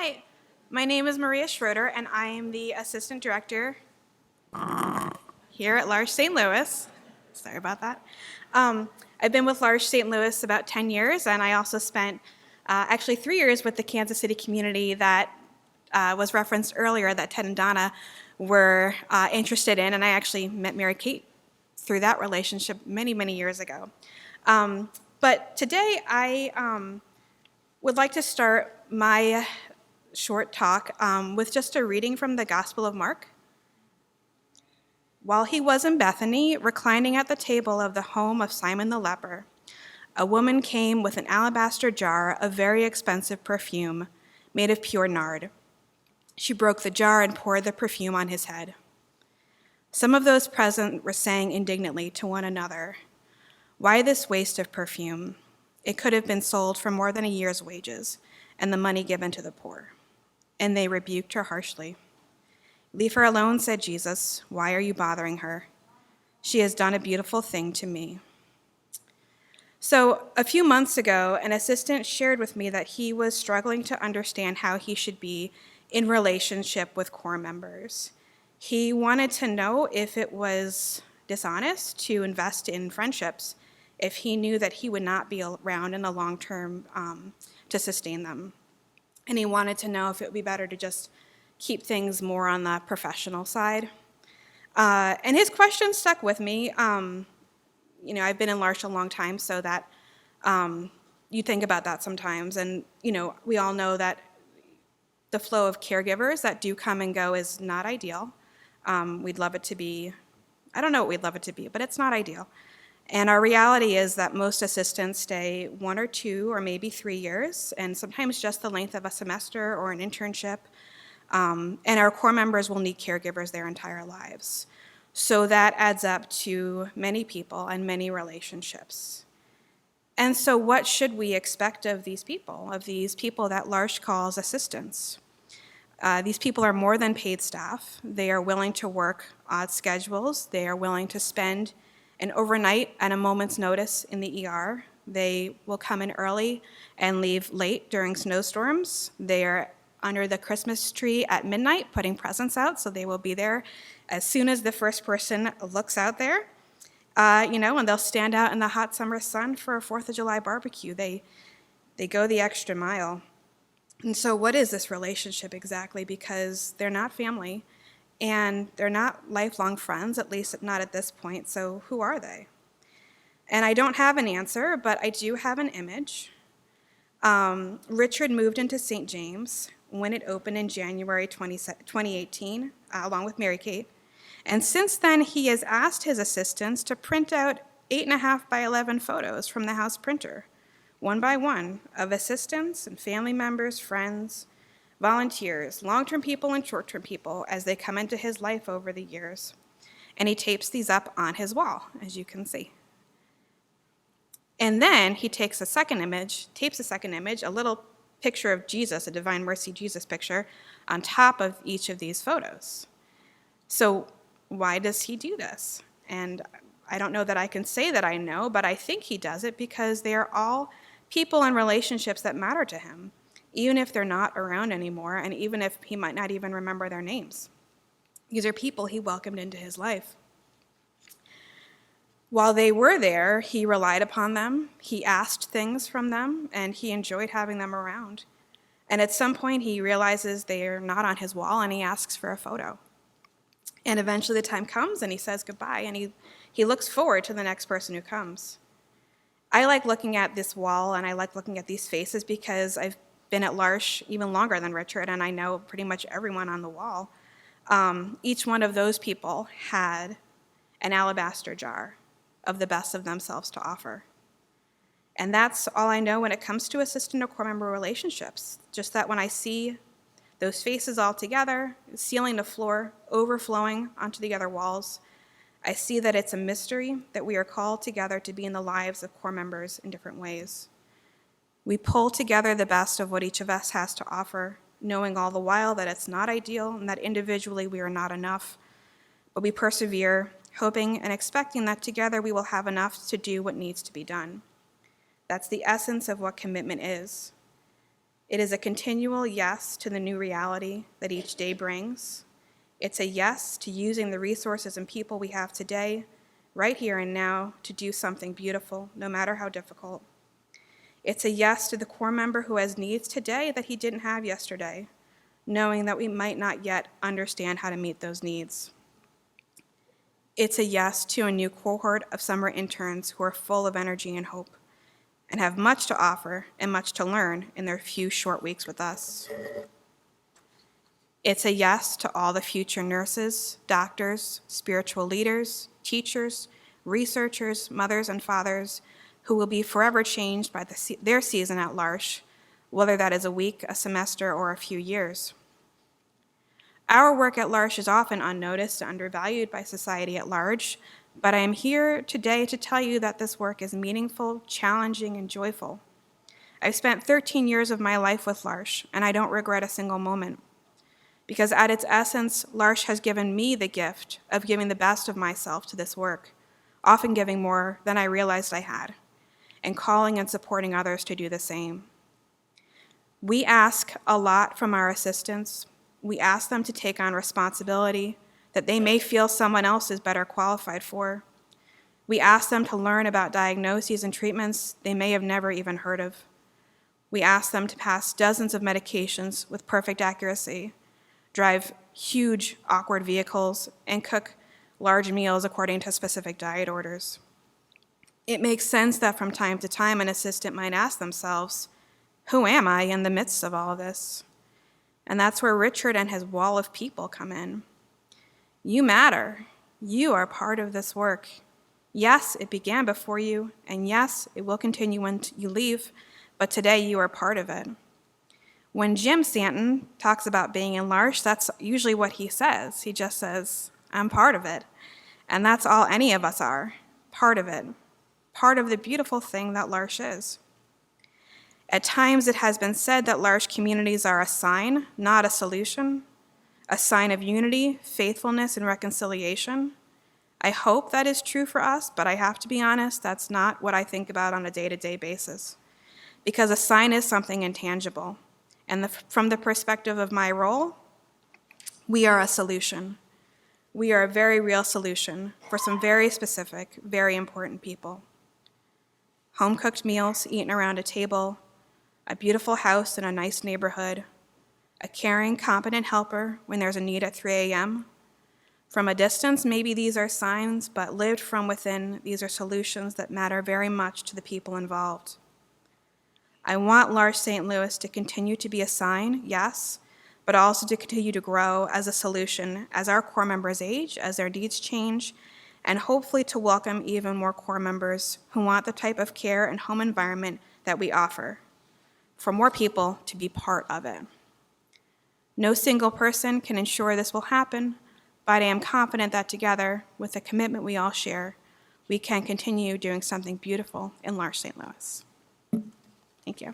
Hi, my name is Maria Schroeder, and I am the Assistant Director here at L'Arche St. Louis. Sorry about that. I've been with L'Arche St. Louis about 10 years, and I also spent actually 3 years with the Kansas City community that was referenced earlier that Ted and Donna were interested in, and I actually met Mary Kate through that relationship many, many years ago. But today I would like to start my short talk with just a reading from the Gospel of Mark. While he was in Bethany, reclining at the table of the home of Simon the leper, a woman came with an alabaster jar of very expensive perfume made of pure nard. She broke the jar and poured the perfume on his head. Some of those present were saying indignantly to one another, "Why this waste of perfume? It could have been sold for more than a year's wages and the money given to the poor." And they rebuked her harshly. "Leave her alone," said Jesus. "Why are you bothering her? She has done a beautiful thing to me." So a few months ago, an assistant shared with me that he was struggling to understand how he should be in relationship with core members. He wanted to know if it was dishonest to invest in friendships if he knew that he would not be around in the long term to sustain them. And he wanted to know if it would be better to just keep things more on the professional side. And his question stuck with me. I've been in L'Arche a long time, so that you think about that sometimes. And, we all know that the flow of caregivers that do come and go is not ideal. We'd love it to be, I don't know what we'd love it to be, but it's not ideal. And our reality is that most assistants stay 1 or 2 or maybe 3 years, and sometimes just the length of a semester or an internship. And our core members will need caregivers their entire lives. So that adds up to many people and many relationships. And so what should we expect of these people that L'Arche calls assistants? These people are more than paid staff. They are willing to work odd schedules. They are willing to spend an overnight at a moment's notice in the ER. They will come in early and leave late during snowstorms. They are under the Christmas tree at midnight putting presents out, so they will be there as soon as the first person looks out there. And they'll stand out in the hot summer sun for a 4th of July barbecue. They go the extra mile. And so what is this relationship exactly? Because they're not family, and they're not lifelong friends, at least not at this point, so who are they? And I don't have an answer, but I do have an image. Richard moved into St. James when it opened in January 2018, along with Mary Kate. And since then, he has asked his assistants to print out 8.5 by 11 photos from the house printer, one by one, of assistants and family members, friends, volunteers, long-term people and short-term people as they come into his life over the years. And he tapes these up on his wall, as you can see. And then he takes tapes a second image, a little picture of Jesus, a Divine Mercy Jesus picture, on top of each of these photos. So why does he do this? And I don't know that I can say that I know, but I think he does it because they are all people and relationships that matter to him, even if they're not around anymore, and even if he might not even remember their names. These are people he welcomed into his life. While they were there, he relied upon them, he asked things from them, and he enjoyed having them around. And at some point, he realizes they are not on his wall, and he asks for a photo. And eventually the time comes, and he says goodbye, and he looks forward to the next person who comes. I like looking at this wall, and I like looking at these faces because I've been at L'Arche even longer than Richard, and I know pretty much everyone on the wall. Each one of those people had an alabaster jar of the best of themselves to offer. And that's all I know when it comes to assistant or core member relationships, just that when I see those faces all together, ceiling to floor, overflowing onto the other walls, I see that it's a mystery that we are called together to be in the lives of core members in different ways. We pull together the best of what each of us has to offer, knowing all the while that it's not ideal and that individually we are not enough, but we persevere, hoping and expecting that together we will have enough to do what needs to be done. That's the essence of what commitment is. It is a continual yes to the new reality that each day brings. It's a yes to using the resources and people we have today, right here and now, to do something beautiful, no matter how difficult. It's a yes to the core member who has needs today that he didn't have yesterday, knowing that we might not yet understand how to meet those needs. It's a yes to a new cohort of summer interns who are full of energy and hope and have much to offer and much to learn in their few short weeks with us. It's a yes to all the future nurses, doctors, spiritual leaders, teachers, researchers, mothers, and fathers who will be forever changed by their season at L'Arche, whether that is a week, a semester, or a few years. Our work at L'Arche is often unnoticed and undervalued by society at large, but I am here today to tell you that this work is meaningful, challenging, and joyful. I've spent 13 years of my life with L'Arche, and I don't regret a single moment. Because at its essence, L'Arche has given me the gift of giving the best of myself to this work, often giving more than I realized I had, and calling and supporting others to do the same. We ask a lot from our assistants. We ask them to take on responsibility that they may feel someone else is better qualified for. We ask them to learn about diagnoses and treatments they may have never even heard of. We ask them to pass dozens of medications with perfect accuracy, drive huge, awkward vehicles, and cook large meals according to specific diet orders. It makes sense that from time to time an assistant might ask themselves, who am I in the midst of all of this? And that's where Richard and his wall of people come in. You matter. You are part of this work. Yes, it began before you, and yes, it will continue when you leave, but today you are part of it. When Jim Stanton talks about being in L'Arche, that's usually what he says. He just says, I'm part of it. And that's all any of us are, part of it, part of the beautiful thing that L'Arche is. At times it has been said that L'Arche communities are a sign, not a solution, a sign of unity, faithfulness, and reconciliation. I hope that is true for us, but I have to be honest, that's not what I think about on a day-to-day basis, because a sign is something intangible. And from the perspective of my role, we are a solution. We are a very real solution for some very specific, very important people. Home-cooked meals eaten around a table, a beautiful house in a nice neighborhood, a caring, competent helper when there's a need at 3 a.m. From a distance, maybe these are signs, but lived from within, these are solutions that matter very much to the people involved. I want L'Arche St. Louis to continue to be a sign, yes, but also to continue to grow as a solution as our core members age, as their needs change, and hopefully to welcome even more core members who want the type of care and home environment that we offer, for more people to be part of it. No single person can ensure this will happen, but I am confident that together, with the commitment we all share, we can continue doing something beautiful in L'Arche St. Louis. Thank you.